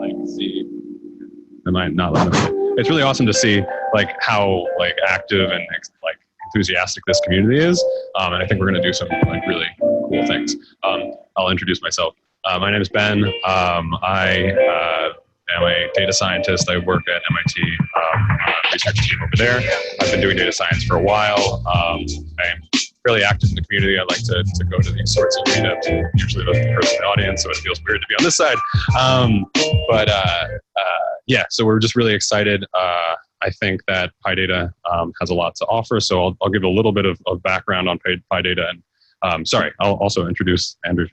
like see. Am I not loud enough? It's really awesome to see like how like active and like enthusiastic this community is, and I think we're going to do some like really cool things. I'll introduce myself. My name is Ben. I am a data scientist. I work at MIT research team over there. I've been doing data science for a while. I'm fairly active in the community. I like to go to these sorts of meetups. Usually the person in the audience, so it feels weird to be on this side. Yeah, so we're just really excited. I think that PyData has a lot to offer, so I'll give a little bit of background on PyData. And sorry, I'll also introduce Andrew.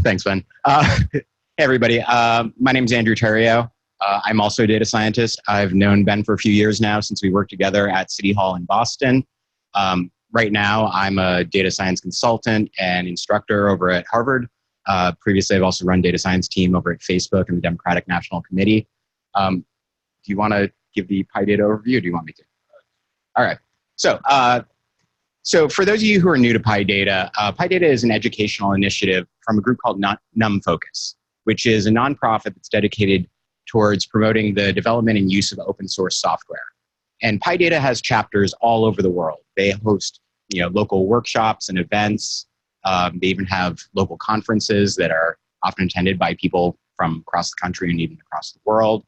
Thanks, Ben. Hey, everybody. My name is Andrew Terrio. I'm also a data scientist. I've known Ben for a few years now since we worked together at City Hall in Boston. Right now, I'm a data science consultant and instructor over at Harvard. Previously, I've also run data science team over at Facebook and the Democratic National Committee. Do you want to give the PyData overview, or do you want me to? All right. So for those of you who are new to PyData, PyData is an educational initiative from a group called NumFocus, which is a nonprofit that's dedicated towards promoting the development and use of open source software. And PyData has chapters all over the world. They host local workshops and events. They even have local conferences that are often attended by people from across the country and even across the world.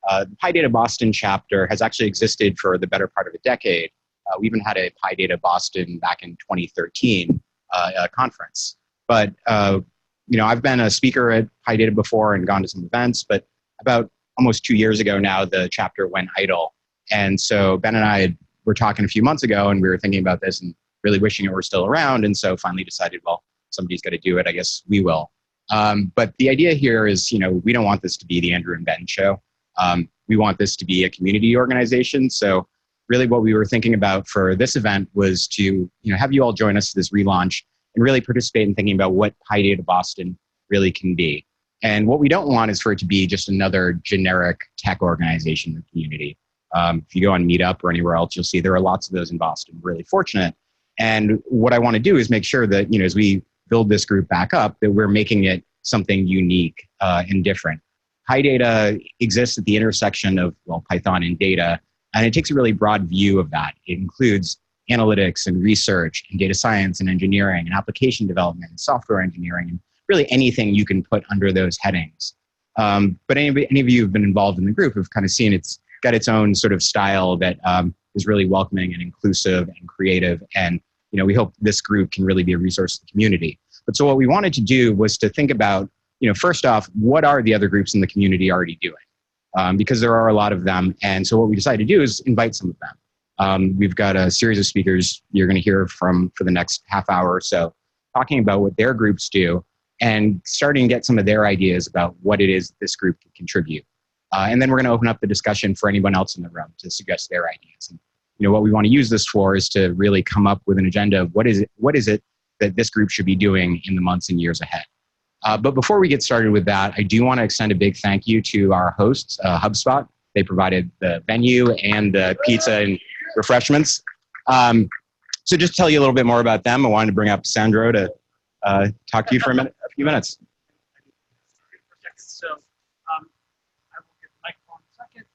The PyData Boston chapter has actually existed for the better part of a decade. We even had a PyData Boston back in 2013 conference. But I've been a speaker at PyData before and gone to some events, but about almost 2 years ago now, the chapter went idle. And so Ben and I were talking a few months ago, and we were thinking about this and really wishing it were still around. And so finally decided, well, somebody's got to do it. I guess we will. But the idea here is, we don't want this to be the Andrew and Ben show. We want this to be a community organization. So really what we were thinking about for this event was to have you all join us for this relaunch and really participate in thinking about what PyData Boston really can be. And what we don't want is for it to be just another generic tech organization in the community. If you go on Meetup or anywhere else, you'll see there are lots of those in Boston. We're really fortunate. And what I want to do is make sure that, as we build this group back up, that we're making it something unique and different. PyData exists at the intersection of, Python and data, and it takes a really broad view of that. It includes analytics and research and data science and engineering and application development and software engineering and really anything you can put under those headings. But any of you who've been involved in the group have kind of seen it's got its own sort of style that is really welcoming and inclusive and creative. And, we hope this group can really be a resource to the community. But so what we wanted to do was to think about, first off, what are the other groups in the community already doing? Because there are a lot of them. And so what we decided to do is invite some of them. We've got a series of speakers you're going to hear from for the next half hour or so, talking about what their groups do and starting to get some of their ideas about what it is this group can contribute. And then we're going to open up the discussion for anyone else in the room to suggest their ideas. And, what we want to use this for is to really come up with an agenda of what is it that this group should be doing in the months and years ahead. But before we get started with that, I do want to extend a big thank you to our hosts, HubSpot. They provided the venue and the pizza and refreshments. So just to tell you a little bit more about them, I wanted to bring up Sandro to talk to you for a few minutes. So I will get the microphone in a second.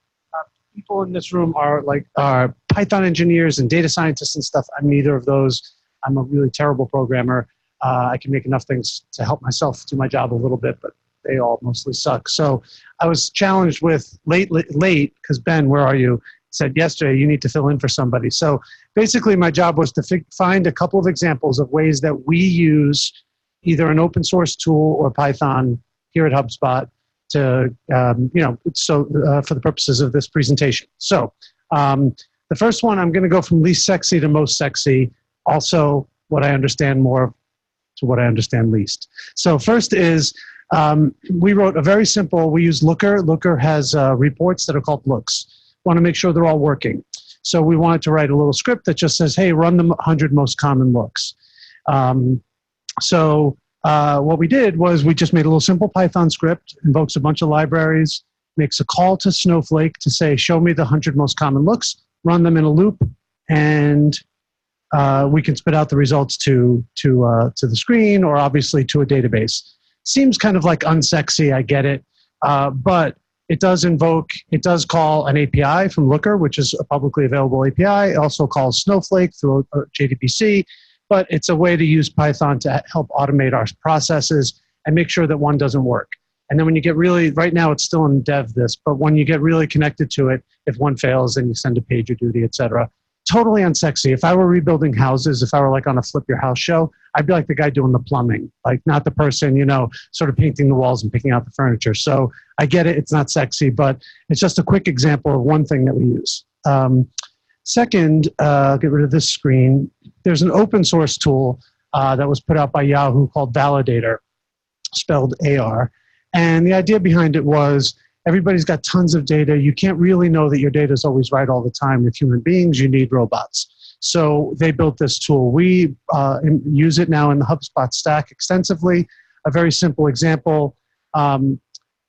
People in this room are Python engineers and data scientists and stuff. I'm neither of those. I'm a really terrible programmer. I can make enough things to help myself do my job a little bit, but they all mostly suck. So I was challenged with late, because Ben, where are you? Said yesterday, you need to fill in for somebody. So basically my job was to find a couple of examples of ways that we use either an open source tool or Python here at HubSpot to, for the purposes of this presentation. So the first one, I'm going to go from least sexy to most sexy. Also, what I understand more to what I understand least. So first is, we wrote a very simple, we use Looker. Looker has reports that are called looks. Want to make sure they're all working. So we wanted to write a little script that just says, hey, run the 100 most common looks. What we did was we just made a little simple Python script, invokes a bunch of libraries, makes a call to Snowflake to say, show me the 100 most common looks, run them in a loop, and we can spit out the results to the screen or obviously to a database. Seems kind of like unsexy, I get it. But it does call an API from Looker, which is a publicly available API. It also calls Snowflake through JDBC, but it's a way to use Python to help automate our processes and make sure that one doesn't work. And then when you get really, right now it's still in dev this, but when you get really connected to it, if one fails, then you send a PagerDuty, et cetera. Totally unsexy. If I were rebuilding houses, if I were like on a Flip Your House show, I'd be like the guy doing the plumbing, like not the person, you know, sort of painting the walls and picking out the furniture. So I get it. It's not sexy, but it's just a quick example of one thing that we use. Second, get rid of this screen. There's an open source tool that was put out by Yahoo called Validator, spelled AR. And the idea behind it was everybody's got tons of data. You can't really know that your data is always right all the time. With human beings, you need robots. So they built this tool. We use it now in the HubSpot stack extensively. A very simple example.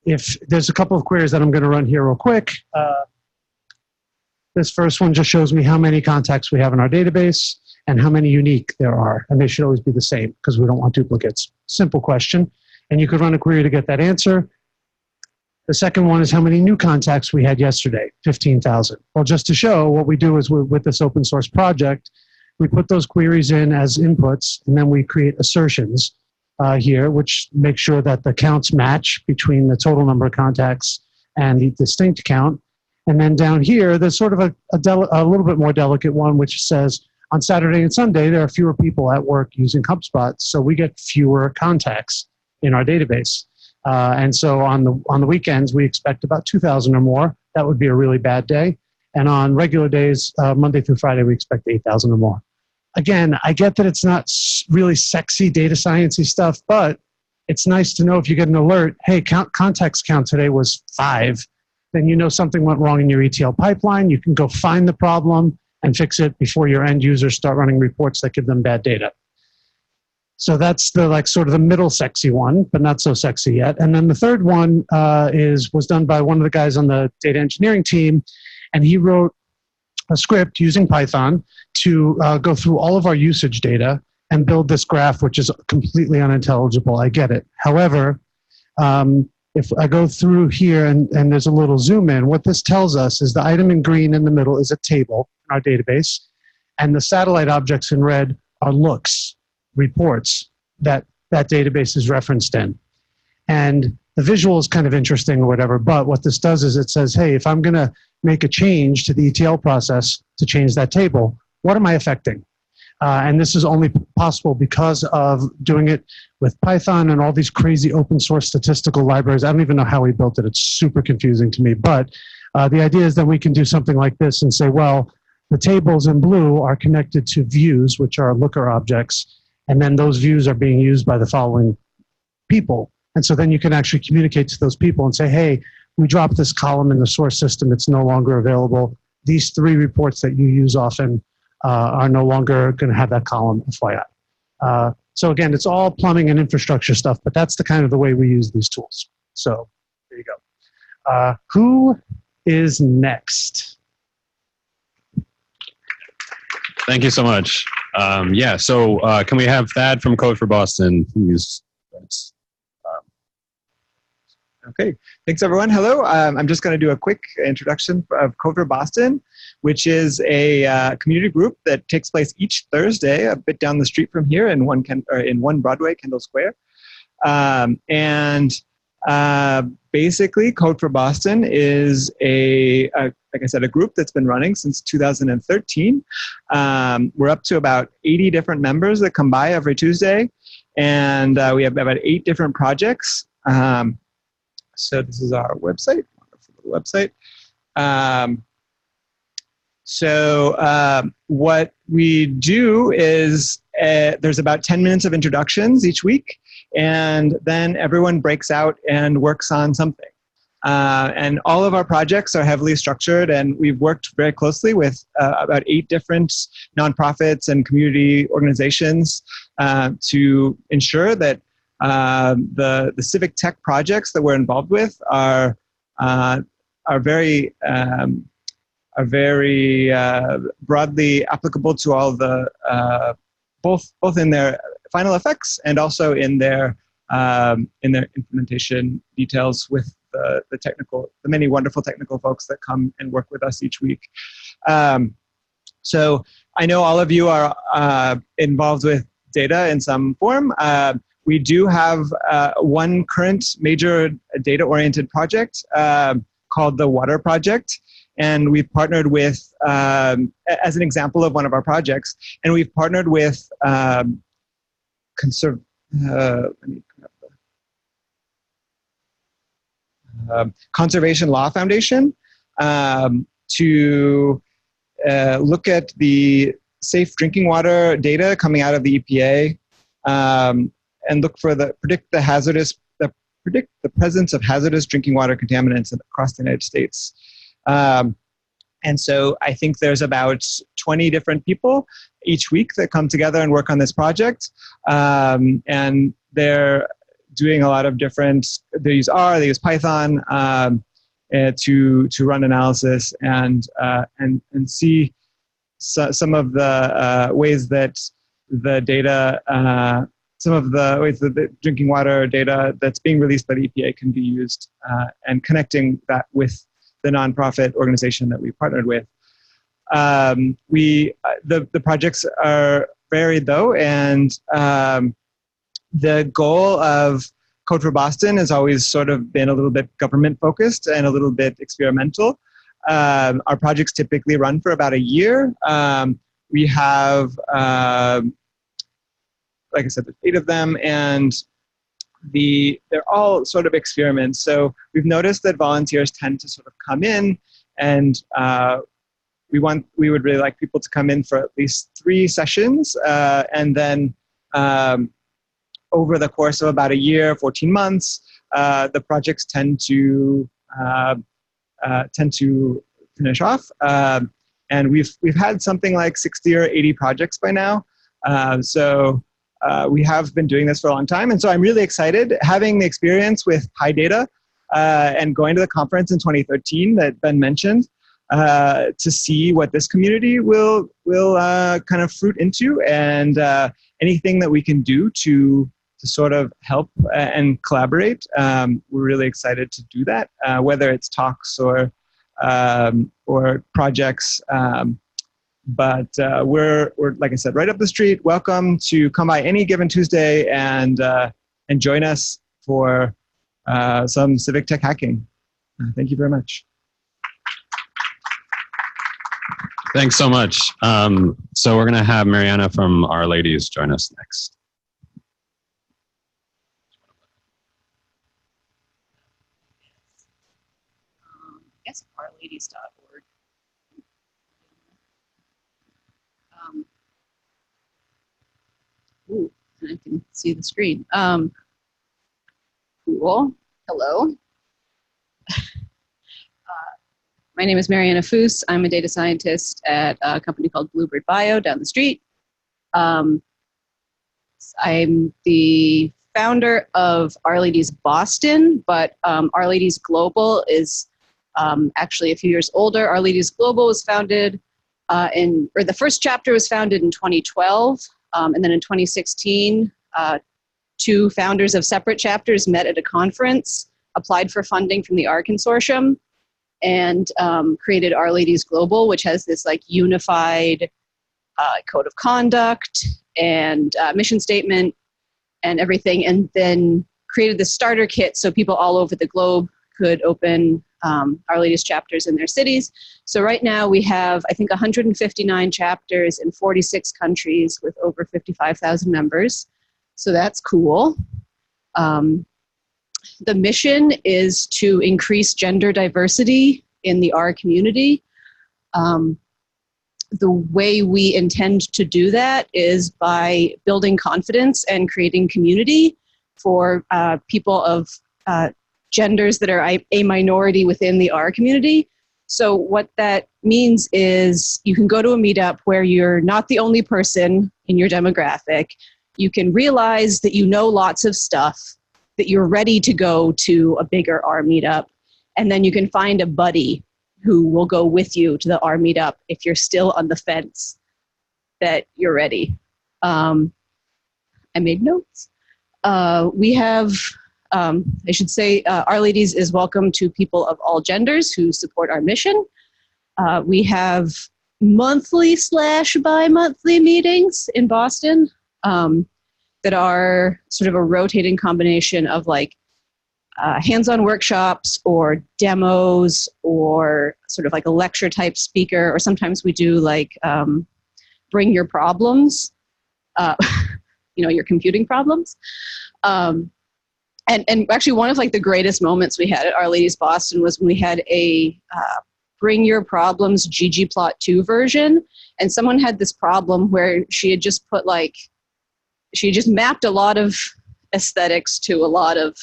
If there's a couple of queries that I'm going to run here real quick. This first one just shows me how many contacts we have in our database and how many unique there are. And they should always be the same because we don't want duplicates. Simple question. And you could run a query to get that answer. The second one is how many new contacts we had yesterday, 15,000. Well, just to show, what we do is with this open source project, we put those queries in as inputs, and then we create assertions here, which make sure that the counts match between the total number of contacts and the distinct count. And then down here, there's sort of a little bit more delicate one, which says on Saturday and Sunday, there are fewer people at work using HubSpot, so we get fewer contacts in our database. And so on the weekends, we expect about 2,000 or more. That would be a really bad day. And on regular days, Monday through Friday, we expect 8,000 or more. Again, I get that it's not really sexy data sciencey stuff, but it's nice to know if you get an alert, hey, contacts count today was 5, then you know something went wrong in your ETL pipeline. You can go find the problem and fix it before your end users start running reports that give them bad data. So that's the like sort of the middle sexy one, but not so sexy yet. And then the third one was done by one of the guys on the data engineering team, and he wrote a script using Python to go through all of our usage data and build this graph, which is completely unintelligible. I get it. However, if I go through here and there's a little zoom in, what this tells us is the item in green in the middle is a table in our database, and the satellite objects in red are looks, reports that database is referenced in. And the visual is kind of interesting or whatever, but what this does is it says, hey, if I'm going to make a change to the ETL process to change that table, what am I affecting? And this is only possible because of doing it with Python and all these crazy open source statistical libraries. I don't even know how we built it. It's super confusing to me. But the idea is that we can do something like this and say, well, the tables in blue are connected to views, which are Looker objects. And then those views are being used by the following people. And so then you can actually communicate to those people and say, hey, we dropped this column in the source system. It's no longer available. These 3 reports that you use often are no longer going to have that column, FYI. So again, it's all plumbing and infrastructure stuff, but that's the kind of the way we use these tools. So there you go. Who is next? Thank you so much. Yeah, so can we have Thad from Code for Boston, please? Okay, thanks everyone. Hello, I'm just going to do a quick introduction of Code for Boston, which is a community group that takes place each Thursday, a bit down the street from here in 1 Broadway, Kendall Square. Basically, Code for Boston is like I said, a group that's been running since 2013. We're up to about 80 different members that come by every Tuesday, and we have about 8 different projects. So this is our website. What we do is there's about 10 minutes of introductions each week, and then everyone breaks out and works on something. And all of our projects are heavily structured, and we've worked very closely with about 8 different nonprofits and community organizations to ensure that the civic tech projects that we're involved with are very broadly applicable to all the both in their final effects and also in their in their implementation details with the many wonderful technical folks that come and work with us each week. So I know all of you are involved with data in some form. We do have one current major data-oriented project called the Water Project. And we've partnered with, as an example of one of our projects, and we've partnered with Conservation Law Foundation to look at the safe drinking water data coming out of the EPA and look for predict the presence of hazardous drinking water contaminants across the United States. And so I think there's about 20 different people each week that come together and work on this project. And they're doing a lot of different, they use R, they use Python to run analysis and see some of the ways that the data, some of the ways that the drinking water data that's being released by the EPA can be used, and connecting that with the nonprofit organization that we partnered with. The projects are varied though, and the goal of Code for Boston has always sort of been a little bit government focused and a little bit experimental. Our projects typically run for about a year. We have, like I said, there's 8 of them, and they're all sort of experiments. So we've noticed that volunteers tend to sort of come in, and we would really like people to come in for at least 3 sessions, and then over the course of about a year, 14 months, the projects tend to finish off. And we've had something like 60 or 80 projects by now. So we have been doing this for a long time. And so I'm really excited having the experience with PyData and going to the conference in 2013 that Ben mentioned to see what this community will kind of fruit into, and anything that we can do to sort of help and collaborate. We're really excited to do that, whether it's talks or projects. But we're, like I said, right up the street. Welcome to come by any given Tuesday and join us for some civic tech hacking. Thank you very much. Thanks so much. So we're going to have Marianna from RLadies join us next. Yes, RLadies.org. Ooh, and I can see the screen. Cool. Hello. My name is Marianna Foos. I'm a data scientist at a company called Bluebird Bio down the street. I'm the founder of RLadies Boston, but RLadies Global is actually a few years older. RLadies Global was founded the first chapter was founded in 2012, and then in 2016, 2 founders of separate chapters met at a conference, applied for funding from the R Consortium, and created RLadies Global, which has this like unified code of conduct and mission statement and everything, and then created the starter kit so people all over the globe could open RLadies chapters in their cities. So right now we have, I think, 159 chapters in 46 countries with over 55,000 members. So that's cool. The mission is to increase gender diversity in the R community. The way we intend to do that is by building confidence and creating community for people of genders that are a minority within the R community. So what that means is you can go to a meetup where you're not the only person in your demographic. You can realize that you know lots of stuff, that you're ready to go to a bigger R meetup, and then you can find a buddy who will go with you to the R meetup if you're still on the fence that you're ready. I made notes. We have, I should say, RLadies is welcome to people of all genders who support our mission. We have monthly / bi-monthly meetings in Boston that are sort of a rotating combination of like hands-on workshops or demos or sort of like a lecture type speaker, or sometimes we do like bring your problems, your computing problems. And actually one of like the greatest moments we had at RLadies Boston was when we had a bring your problems ggplot2 version, and someone had this problem where she had just put like, she just mapped a lot of aesthetics to a lot of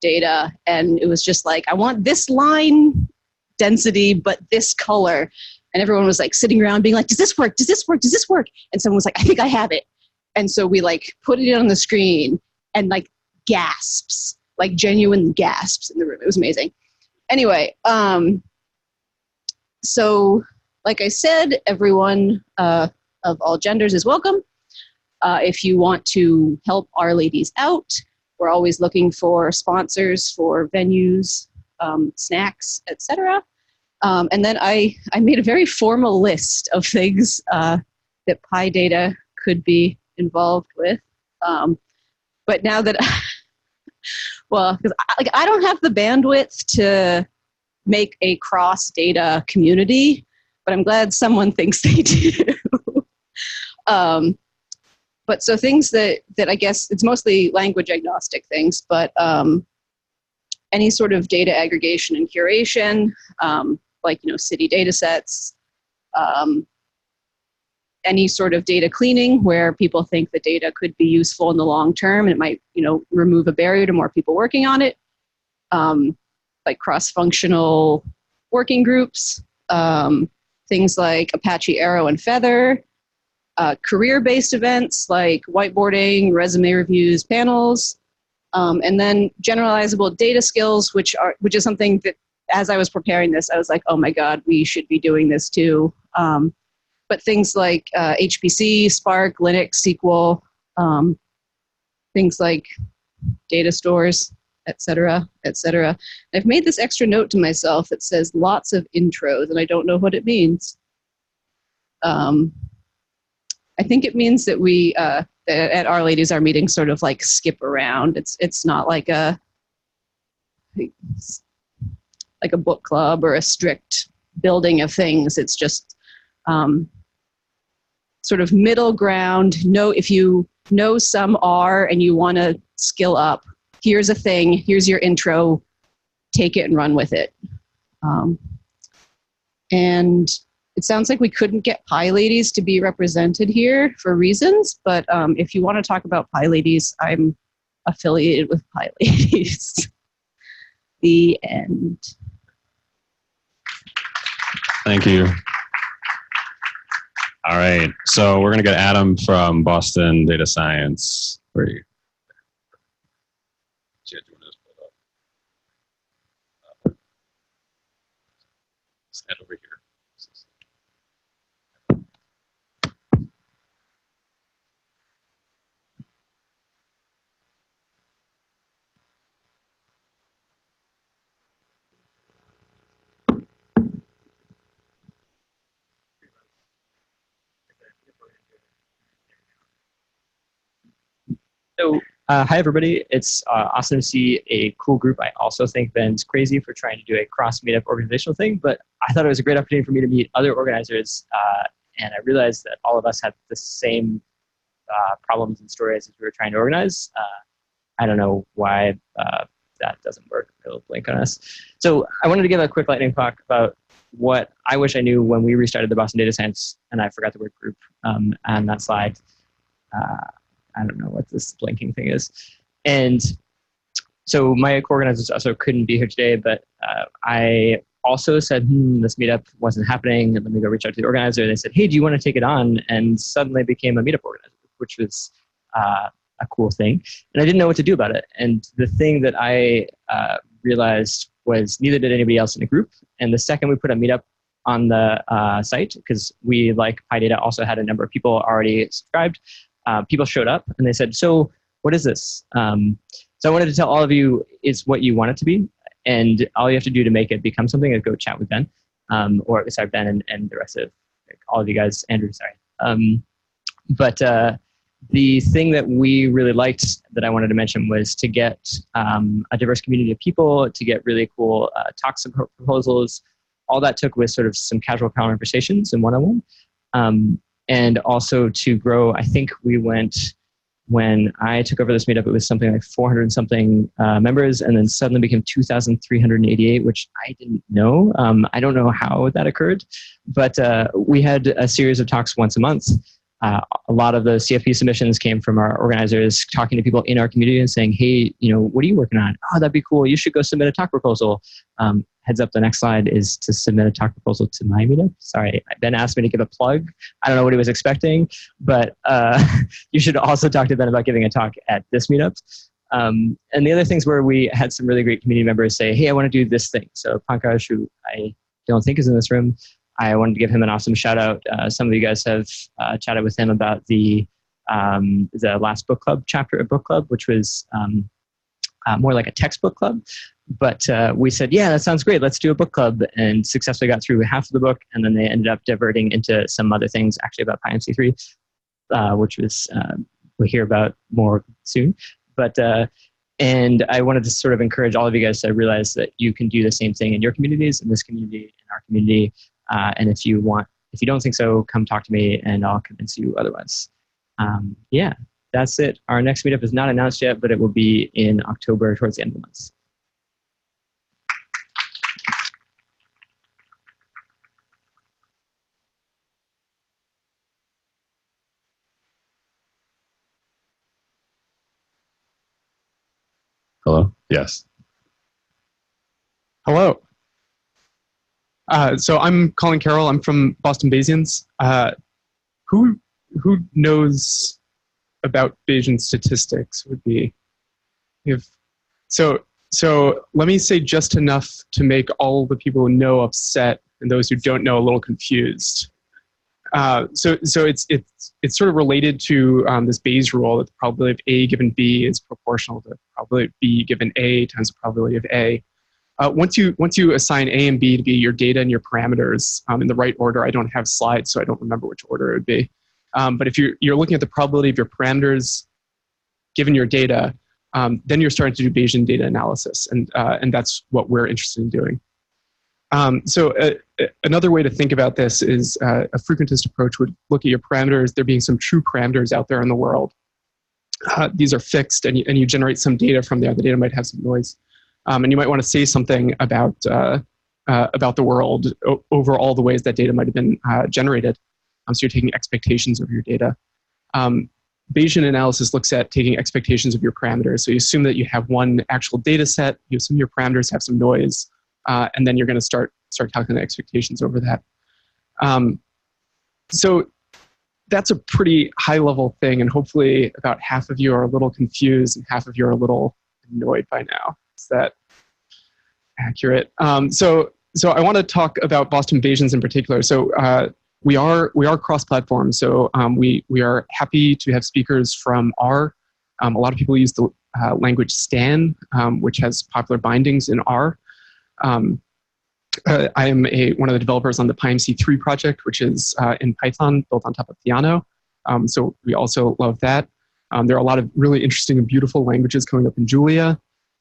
data, and it was just like, I want this line density but this color, and everyone was like sitting around being like, does this work, does this work, does this work? And someone was like, I think I have it. And so we like put it on the screen, and like gasps, like genuine gasps in the room. It was amazing. Anyway, so like I said, everyone of all genders is welcome. If you want to help RLadies out, we're always looking for sponsors for venues, snacks, etc. And then I made a very formal list of things that PyData could be involved with. But now that, well, because I don't have the bandwidth to make a cross-data community, but I'm glad someone thinks they do. But so things that I guess it's mostly language agnostic things, but any sort of data aggregation and curation, like, city data sets, any sort of data cleaning where people think the data could be useful in the long term, and it might, remove a barrier to more people working on it, like cross-functional working groups, things like Apache Arrow and Feather, career-based events like whiteboarding, resume reviews, panels, and then generalizable data skills, which is something that, as I was preparing this, I was like, oh my God, we should be doing this too. But things like HPC, Spark, Linux, SQL, things like data stores, et cetera, et cetera. I've made this extra note to myself that says lots of intros, and I don't know what it means. I think it means that we, at RLadies, our meetings sort of like skip around. It's not like a book club or a strict building of things. It's just sort of middle ground. If you know some R and you want to skill up, here's a thing, here's your intro, take it and run with it. And it sounds like we couldn't get PyLadies to be represented here for reasons, but if you want to talk about PyLadies, I'm affiliated with PyLadies. The end. Thank you. All right, so we're going to get Adam from Boston Data Science. Where are you? Stand over here. So, hi everybody. It's awesome to see a cool group. I also think Ben's crazy for trying to do a cross meetup organizational thing, but I thought it was a great opportunity for me to meet other organizers, and I realized that all of us have the same problems and stories as we were trying to organize. I don't know why that doesn't work. It'll blink on us. So I wanted to give a quick lightning talk about what I wish I knew when we restarted the Boston Data Science, and I forgot the word group on that slide. I don't know what this blinking thing is. And so my co-organizers also couldn't be here today, but I also said, this meetup wasn't happening, and let me go reach out to the organizer. They said, hey, do you want to take it on? And suddenly became a meetup organizer, which was a cool thing. And I didn't know what to do about it. And the thing that I realized was neither did anybody else in the group. And the second we put a meetup on the site, because we, like PyData, also had a number of people already subscribed, people showed up and they said, so what is this? So I wanted to tell all of you it's what you want it to be, and all you have to do to make it become something is go chat with Ben, or sorry, Ben and the rest of all of you guys, Andrew, sorry. But the thing that we really liked that I wanted to mention was to get a diverse community of people, to get really cool talks and proposals. All that took was sort of some casual conversations and one-on-one. And also to grow, I think we went, when I took over this meetup, it was something like 400 and something members, and then suddenly became 2,388, which I didn't know. I don't know how that occurred, but we had a series of talks once a month. A lot of the CFP submissions came from our organizers talking to people in our community and saying, hey, what are you working on? Oh, that'd be cool. You should go submit a talk proposal. Heads up, the next slide is to submit a talk proposal to my meetup. Sorry, Ben asked me to give a plug. I don't know what he was expecting, but you should also talk to Ben about giving a talk at this meetup. And the other things where we had some really great community members say, hey, I want to do this thing. So Pankaj, who I don't think is in this room, I wanted to give him an awesome shout out. Some of you guys have chatted with him about the last book club chapter of book club, which was more like a textbook club. But we said, yeah, that sounds great. Let's do a book club, and successfully got through half of the book. And then they ended up diverting into some other things, actually about PyMC3, which was we'll hear about more soon. But and I wanted to sort of encourage all of you guys to realize that you can do the same thing in your communities, in this community, in our community. And if you don't think so, come talk to me and I'll convince you otherwise. Yeah, that's it. Our next meetup is not announced yet, but it will be in October towards the end of the month. Hello? Yes. Hello. So I'm Colin Carrol. I'm from Boston Bayesians. Who knows about Bayesian statistics would be so let me say just enough to make all the people who know upset and those who don't know a little confused. So it's sort of related to this Bayes rule that the probability of A given B is proportional to the probability of B given A times the probability of A. Once you assign A and B to be your data and your parameters in the right order, I don't have slides, so I don't remember which order it would be. But if you're looking at the probability of your parameters given your data, then you're starting to do Bayesian data analysis, and that's what we're interested in doing. Another way to think about this is a frequentist approach would look at your parameters, there being some true parameters out there in the world. These are fixed, and you generate some data from there. The data might have some noise. And you might want to say something about the world over all the ways that data might have been generated. So you're taking expectations of your data. Bayesian analysis looks at taking expectations of your parameters. So you assume that you have one actual data set, you assume your parameters have some noise, and then you're going to start calculating expectations over that. So that's a pretty high level thing, and hopefully about half of you are a little confused and half of you are a little annoyed by now. Is that accurate? So I want to talk about Boston Bayesians in particular. So we are cross-platform. So we are happy to have speakers from R. A lot of people use the language Stan, which has popular bindings in R. I am one of the developers on the PyMC3 project, which is in Python, built on top of Theano. So we also love that. There are a lot of really interesting and beautiful languages coming up in Julia.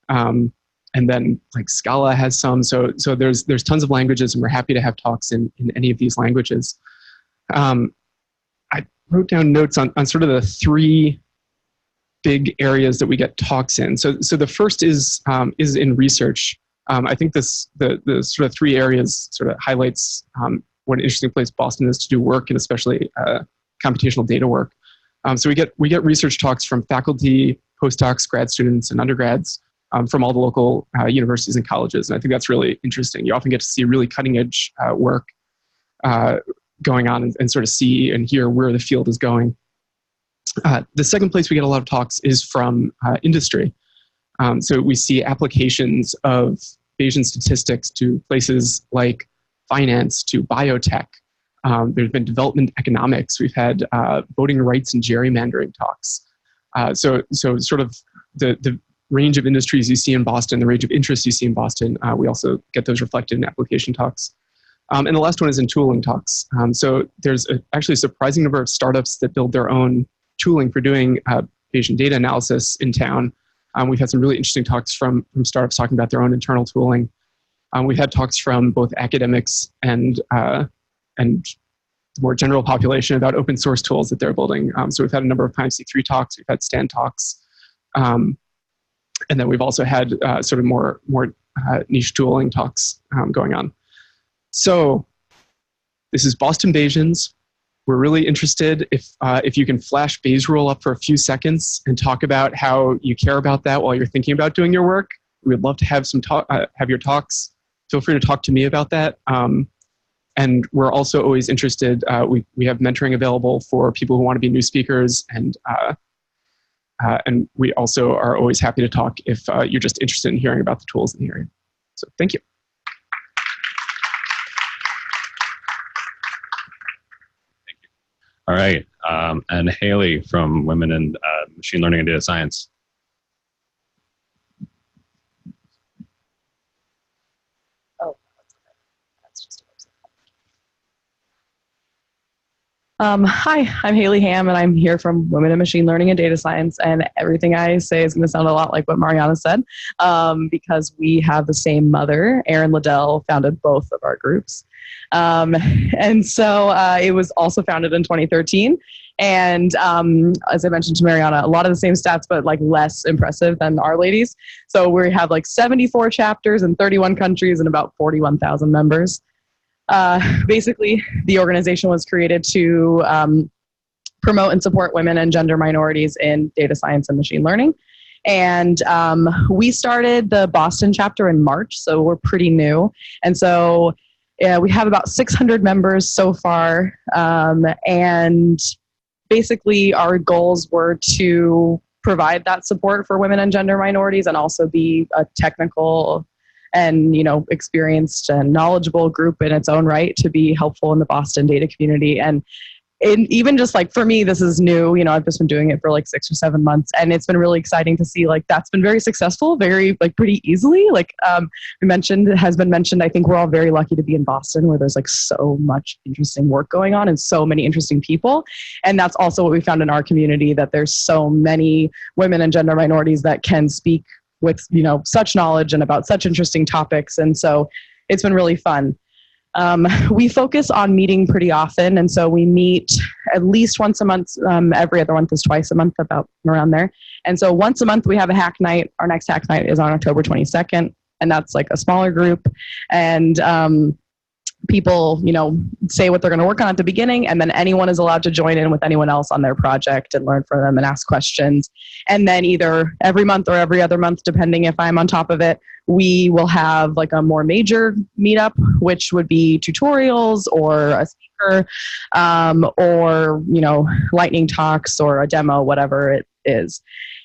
And then like Scala has some. So there's tons of languages, and we're happy to have talks in any of these languages. I wrote down notes on sort of the three big areas that we get talks in. So the first is in research. I think the sort of three areas sort of highlights what an interesting place Boston is to do work, and especially computational data work. So we get research talks from faculty, postdocs, grad students, and undergrads from all the local universities and colleges, and I think that's really interesting. You often get to see really cutting edge work going on and sort of see and hear where the field is going. The second place we get a lot of talks is from industry. So we see applications of Bayesian statistics to places like finance, to biotech. There's been development economics. We've had voting rights and gerrymandering talks. So sort of the range of industries you see in Boston, the range of interests you see in Boston, we also get those reflected in application talks. And the last one is in tooling talks. So there's actually a surprising number of startups that build their own tooling for doing Bayesian data analysis in town. We've had some really interesting talks from startups talking about their own internal tooling. We've had talks from both academics and the more general population about open source tools that they're building. So we've had a number of PyC3 talks, we've had stand talks, and then we've also had sort of more niche tooling talks going on. So this is Boston Bayesians. We're really interested if you can flash Bayes rule up for a few seconds and talk about how you care about that while you're thinking about doing your work. We would love to have have your talks. Feel free to talk to me about that. And we're also always interested. We have mentoring available for people who want to be new speakers, and we also are always happy to talk if you're just interested in hearing about the tools in the area. So thank you. All right, and Haylee from Women in Machine Learning and Data Science. Oh, that's just a website. Hi, I'm Haylee Ham, and I'm here from Women in Machine Learning and Data Science, and everything I say is going to sound a lot like what Marianna said, because we have the same mother. Erin Liddell founded both of our groups. And so it was also founded in 2013. And as I mentioned to Marianna, a lot of the same stats, but like less impressive than RLadies. So we have like 74 chapters in 31 countries and about 41,000 members. Basically, the organization was created to promote and support women and gender minorities in data science and machine learning. And we started the Boston chapter in March, so we're pretty new. And so we have about 600 members so far, and basically our goals were to provide that support for women and gender minorities and also be a technical and experienced and knowledgeable group in its own right to be helpful in the Boston data community. And even just like for me, this is new, I've just been doing it for like 6 or 7 months, and it's been really exciting to see like that's been very successful, very like pretty easily. Like has been mentioned, I think we're all very lucky to be in Boston where there's like so much interesting work going on and so many interesting people. And that's also what we found in our community, that there's so many women and gender minorities that can speak with, such knowledge and about such interesting topics. And so it's been really fun. We focus on meeting pretty often, and so we meet at least once a month. Every other month is twice a month, about around there. And so once a month we have a hack night. Our next hack night is on October 22nd, and that's like a smaller group. And people, say what they're going to work on at the beginning, and then anyone is allowed to join in with anyone else on their project and learn from them and ask questions. And then either every month or every other month, depending if I'm on top of it, we will have like a more major meetup, which would be tutorials or a speaker, or, lightning talks or a demo, whatever it is.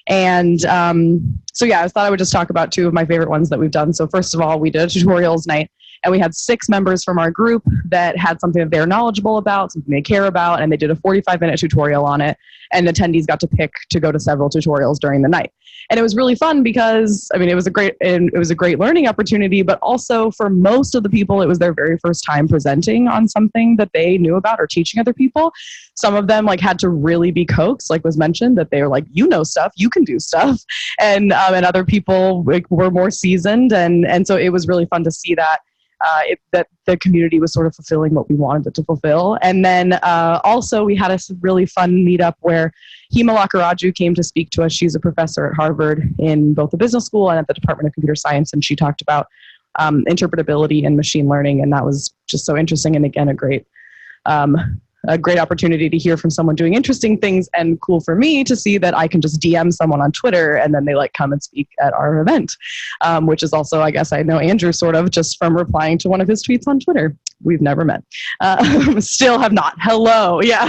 And so yeah, I thought I would just talk about 2 of my favorite ones that we've done. So first of all, we did a tutorials night, and we had 6 members from our group that had something that they're knowledgeable about, something they care about, and they did a 45-minute tutorial on it, and attendees got to pick to go to several tutorials during the night. And it was really fun because, it was a great learning opportunity, but also for most of the people, it was their very first time presenting on something that they knew about or teaching other people. Some of them like had to really be coaxed, like was mentioned, that they were like, stuff, you can do stuff. And other people were more seasoned. And so it was really fun to see that. That the community was sort of fulfilling what we wanted it to fulfill. And then also we had a really fun meetup where Hema Lakkaraju came to speak to us. She's a professor at Harvard in both the business school and at the Department of Computer Science. And she talked about interpretability and machine learning. And that was just so interesting. And again, a great opportunity to hear from someone doing interesting things, and cool for me to see that I can just DM someone on Twitter and then they like come and speak at our event, which is also, I guess I know Andrew sort of just from replying to one of his tweets on Twitter. We've never met. Still have not. Hello. Yeah.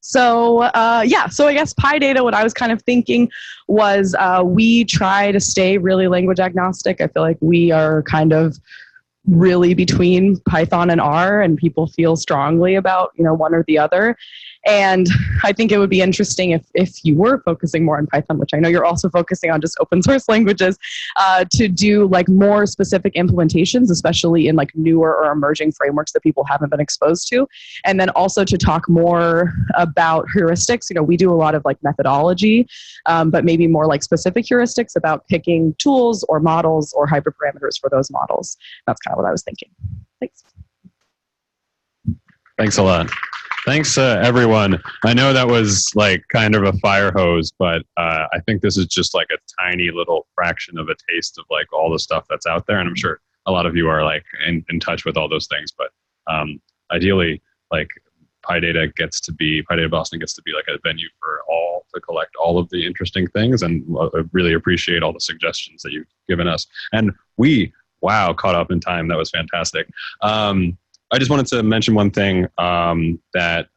So I guess PyData, what I was kind of thinking was we try to stay really language agnostic. I feel like we are kind of really between Python and R, and people feel strongly about, one or the other. And I think it would be interesting if you were focusing more on Python, which I know you're also focusing on just open source languages, to do like more specific implementations, especially in like newer or emerging frameworks that people haven't been exposed to. And then also to talk more about heuristics. You know, we do a lot of like methodology, but maybe more like specific heuristics about picking tools or models or hyperparameters for those models. That's kind of what I was thinking. Thanks. Thanks a lot. Thanks, everyone. I know that was like kind of a fire hose, but I think this is just like a tiny little fraction of a taste of like all the stuff that's out there. And I'm sure a lot of you are like in touch with all those things, but ideally, like PyData Boston gets to be like a venue for all to collect all of the interesting things, and I really appreciate all the suggestions that you've given us. And wow, caught up in time. That was fantastic. I just wanted to mention one thing that,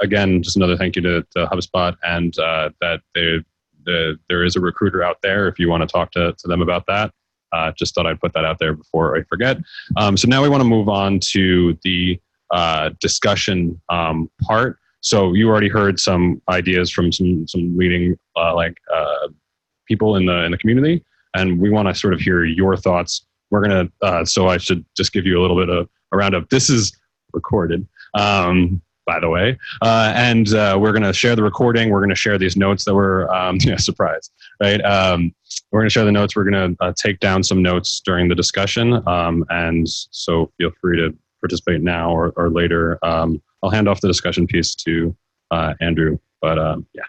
again, just another thank you to HubSpot, and that there is a recruiter out there if you want to talk to them about that. Just thought I'd put that out there before I forget. So now we want to move on to the discussion part. So you already heard some ideas from some leading people in the community, and we want to sort of hear your thoughts. We're gonna. So I should just give you a little bit of a round of. This is recorded, by the way, and we're gonna share the recording. We're gonna share these notes that were surprise, right? We're gonna share the notes. We're gonna take down some notes during the discussion, and so feel free to participate now or later. I'll hand off the discussion piece to Andrew, but yeah.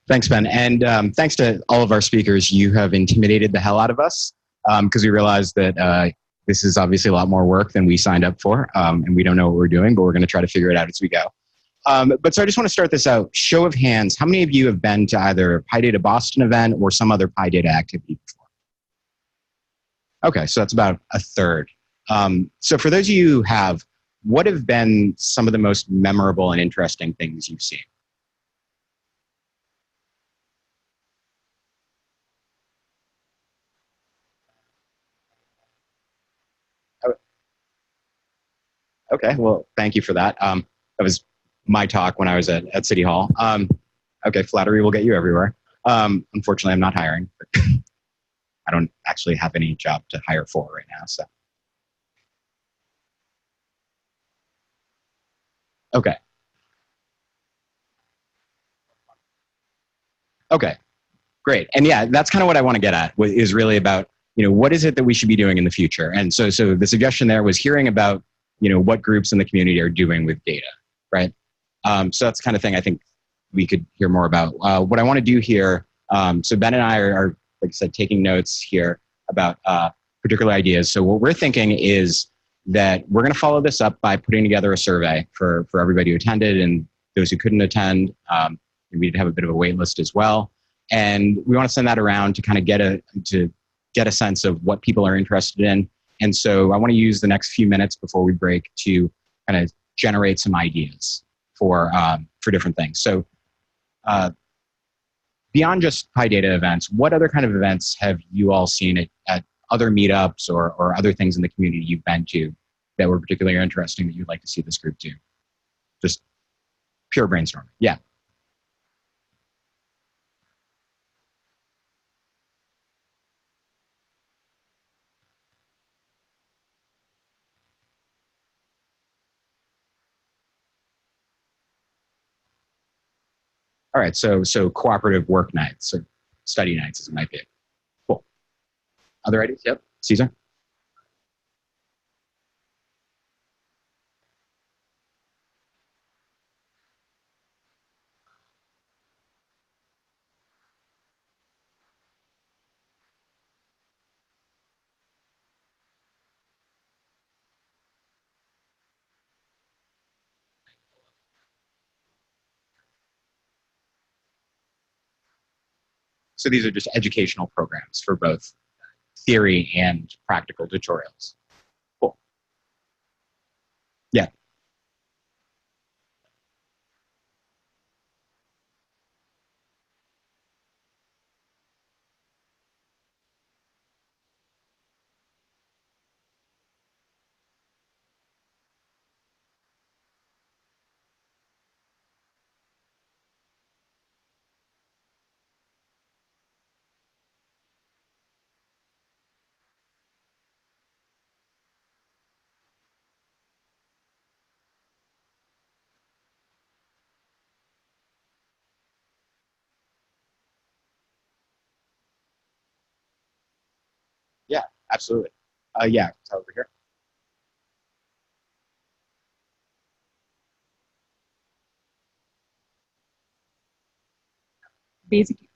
Thanks, Ben. And thanks to all of our speakers. You have intimidated the hell out of us because we realized that this is obviously a lot more work than we signed up for, and we don't know what we're doing, but we're going to try to figure it out as we go. But so I just want to start this out. Show of hands, how many of you have been to either a PyData Boston event or some other PyData activity before? Okay, so that's about a third. So for those of you who have, what have been some of the most memorable and interesting things you've seen? Okay, well, thank you for that. That was my talk when I was at City Hall. Okay, flattery will get you everywhere. Unfortunately, I'm not hiring. I don't actually have any job to hire for right now, so. Okay. Okay, great. And yeah, that's kind of what I want to get at, is really about, what is it that we should be doing in the future? And so the suggestion there was hearing about, what groups in the community are doing with data, right? So that's the kind of thing I think we could hear more about. What I want to do here, so Ben and I are, like I said, taking notes here about particular ideas. So what we're thinking is that we're going to follow this up by putting together a survey for everybody who attended and those who couldn't attend. We did have a bit of a wait list as well. And we want to send that around to kind of get a sense of what people are interested in. And so I want to use the next few minutes before we break to kind of generate some ideas for different things. So beyond just PyData events, what other kind of events have you all seen at other meetups or other things in the community you've been to that were particularly interesting that you'd like to see this group do? Just pure brainstorming. Yeah. All right, so cooperative work nights or study nights as it might be. Cool. Other ideas? Yep. Caesar? So these are just educational programs for both theory and practical tutorials. Cool. Yeah. Absolutely. Yeah, it's over here. Basically,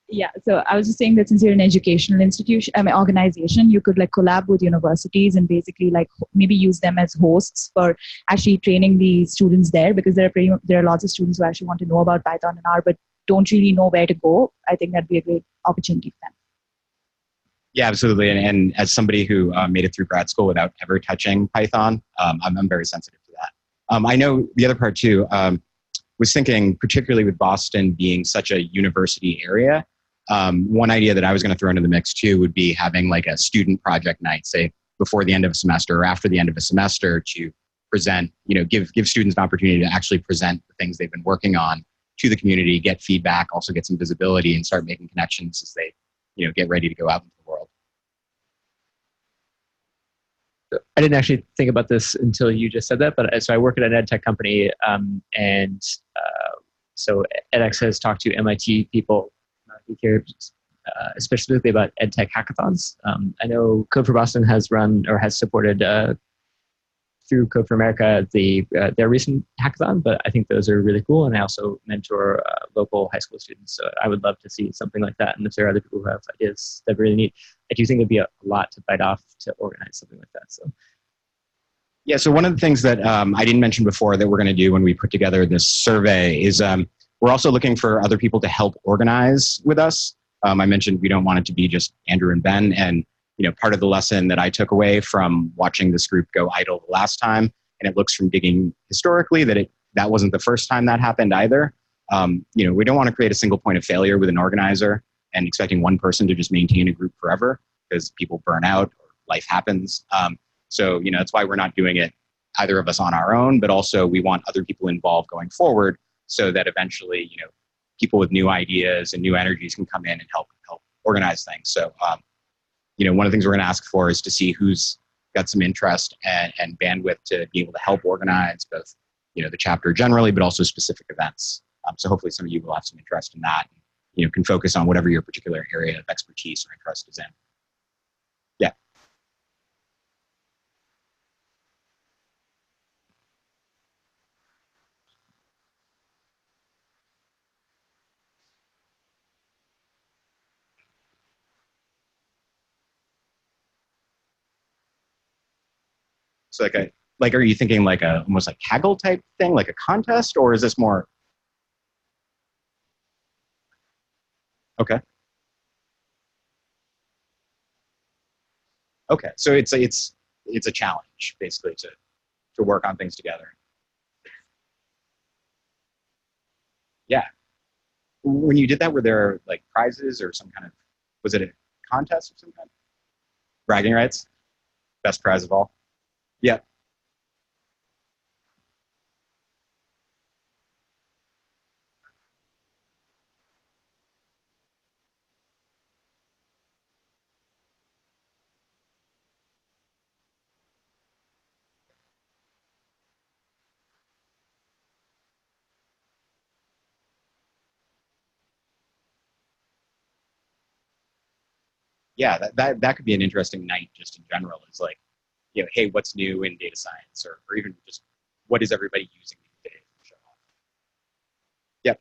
yeah. So I was just saying that since you're an educational institution, I mean, organization, you could like collab with universities and basically like maybe use them as hosts for actually training the students there, because there are lots of students who actually want to know about Python and R, but don't really know where to go. I think that'd be a great opportunity for them. Yeah, absolutely. And as somebody who made it through grad school without ever touching Python, I'm very sensitive to that. I know the other part too, was thinking particularly with Boston being such a university area, one idea that I was going to throw into the mix too would be having like a student project night, say before the end of a semester or after the end of a semester, to present, give students an opportunity to actually present the things they've been working on to the community, get feedback, also get some visibility, and start making connections as they get ready to go out into the world. I didn't actually think about this until you just said that, but so I work at an ed tech company, and so edX has talked to MIT people who care specifically about ed tech hackathons. I know Code for Boston has run or has supported through Code for America their recent hackathon, but I think those are really cool, and I also mentor local high school students, so I would love to see something like that, and if there are other people who have ideas that really neat, I do think it'd be a lot to bite off to organize something like that. So yeah, so one of the things that I didn't mention before that we're going to do when we put together this survey is we're also looking for other people to help organize with us. I mentioned we don't want it to be just Andrew and Ben, and part of the lesson that I took away from watching this group go idle the last time, and it looks from digging historically that wasn't the first time that happened either. We don't want to create a single point of failure with an organizer and expecting one person to just maintain a group forever, because people burn out or life happens. So that's why we're not doing it, either of us on our own, but also we want other people involved going forward, so that eventually people with new ideas and new energies can come in and help organize things. So one of the things we're going to ask for is to see who's got some interest and bandwidth to be able to help organize both, the chapter generally, but also specific events. So hopefully some of you will have some interest in that, and, can focus on whatever your particular area of expertise or interest is in. Yeah. So are you thinking like almost like Kaggle type thing, like a contest, or is this more? Okay. Okay. So it's a challenge basically to work on things together. Yeah. When you did that, were there like prizes or some kind of, was it a contest of some kind? Bragging rights? Best prize of all? Yeah. Yeah, that could be an interesting night just in general. Is like, hey, what's new in data science, or even just what is everybody using these days to show off. Yep.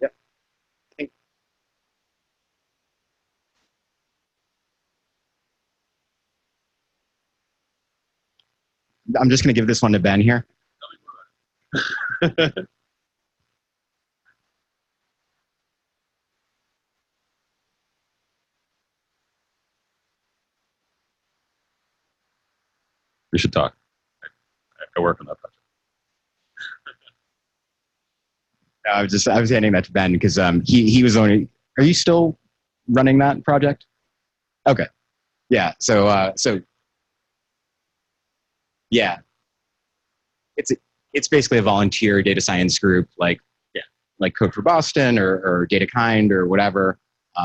Yep. I think I'm just going to give this one to Ben here. We should talk. I work on that project. I was handing that to Ben because he was only. Are you still running that project? Okay. Yeah. So yeah, it's basically a volunteer data science group like Code for Boston or DataKind or whatever.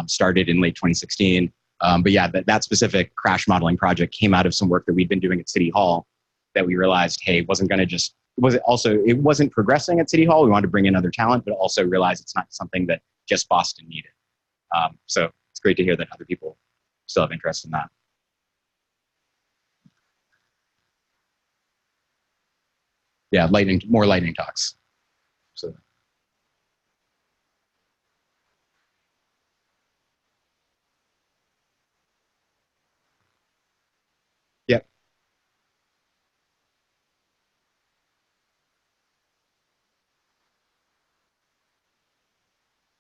Started in late 2016. But yeah, that specific crash modeling project came out of some work that we'd been doing at City Hall that we realized, hey, wasn't going to just it wasn't progressing at City Hall. We wanted to bring in other talent, but also realize it's not something that just Boston needed. So it's great to hear that other people still have interest in that. Yeah, more lightning talks. So. Yep.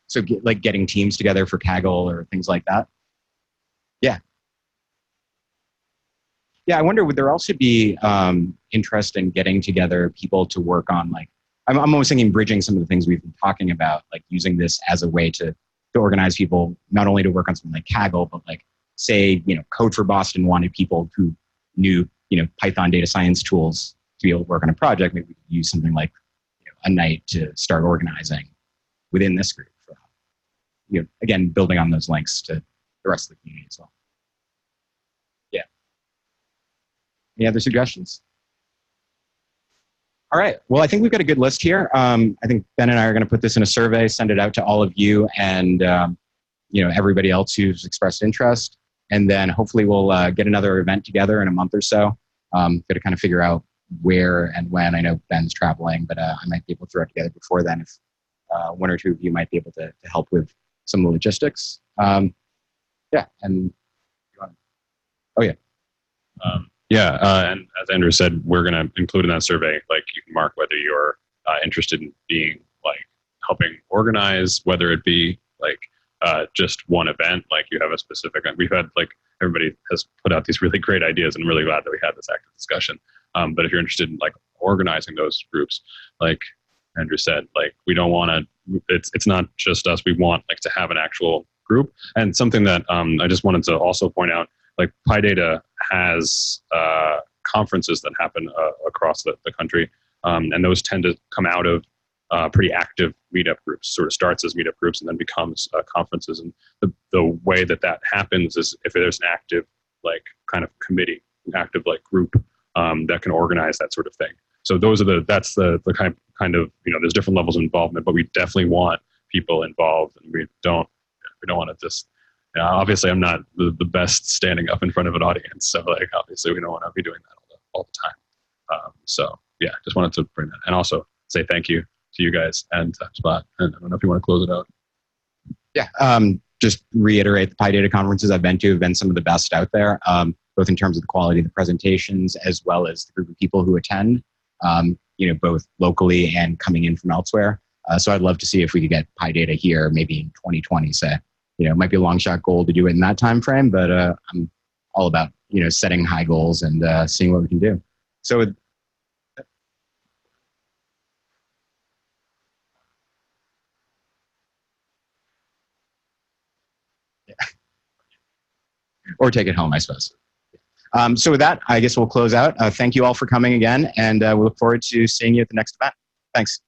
So like getting teams together for Kaggle or things like that. Yeah. Yeah, I wonder, would there also be interest in getting together people to work on, like, I'm almost thinking bridging some of the things we've been talking about, like using this as a way to organize people, not only to work on something like Kaggle, but like, say, Code for Boston wanted people who knew, Python data science tools to be able to work on a project. Maybe we could use something like a night to start organizing within this group. For, again, building on those links to the rest of the community as well. Yeah. Any other suggestions? All right. Well, I think we've got a good list here. I think Ben and I are going to put this in a survey, send it out to all of you and everybody else who's expressed interest. And then hopefully we'll get another event together in a month or so. Got to kind of figure out where and when. I know Ben's traveling, but I might be able to throw it together before then if one or two of you might be able to help with some of the logistics. Yeah. And oh, yeah. And as Andrew said, we're going to include in that survey, like you can mark whether you're interested in being like helping organize, whether it be like just one event, like you have a specific, we've had like everybody has put out these really great ideas and I'm really glad that we had this active discussion. But if you're interested in like organizing those groups, like Andrew said, like we don't want to, it's not just us, we want like to have an actual group. And something that I just wanted to also point out, like PyData has conferences that happen across the country, and those tend to come out of pretty active meetup groups. Sort of starts as meetup groups and then becomes conferences. And the way that happens is if there's an active like kind of committee, active like group that can organize that sort of thing. So that's the kind of there's different levels of involvement, but we definitely want people involved, and we don't want to just. Obviously, I'm not the best standing up in front of an audience, so like obviously we don't want to be doing that all the time. So yeah, just wanted to bring that, and also say thank you to you guys and HubSpot. And I don't know if you want to close it out. Yeah, just reiterate the PyData conferences I've been to have been some of the best out there, both in terms of the quality of the presentations as well as the group of people who attend. Both locally and coming in from elsewhere. So I'd love to see if we could get PyData here, maybe in 2020, say. It might be a long shot goal to do it in that time frame, but I'm all about setting high goals and seeing what we can do. So yeah. Or take it home, I suppose. So with that, I guess we'll close out. Thank you all for coming again, and we look forward to seeing you at the next event. Thanks.